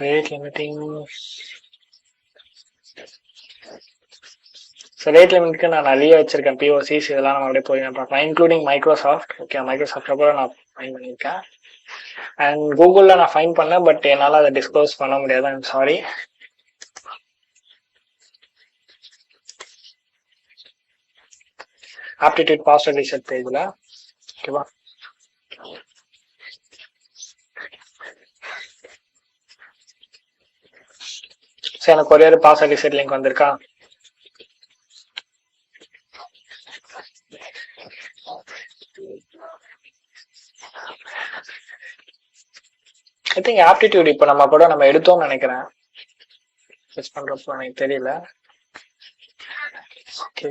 Rate limiting. So rate லிமிட்க்கு நான் நிறைய வச்சிருக்கேன். பிஓசிஸ் இதெல்லாம் நம்ம அப்படியே போய் பார்க்கலாம். Including Microsoft. ஓகே, மைக்ரோசாஃப்ட் கூட நான் ஃபைன் பண்ணியிருக்கேன். அண்ட் கூகுளில் நான் ஃபைன் பண்ணேன், பட் என்னால் அதை டிஸ்க்ளோஸ் பண்ண முடியாது. I'm sorry. Aptitude pastor research பேஜில். ஓகேவா? சரி, எனக்கு ஒரே ஒரு பாஸ்டர் ரிசர்ச் லிங்க் வந்திருக்கா? ஐ திங்க் ஆப்டிடியூட் இப்போ நம்ம எடுத்தோம்னு நினைக்கிறேன். செர்ச் பண்றப்போ எனக்கு தெரியல. ஓகே,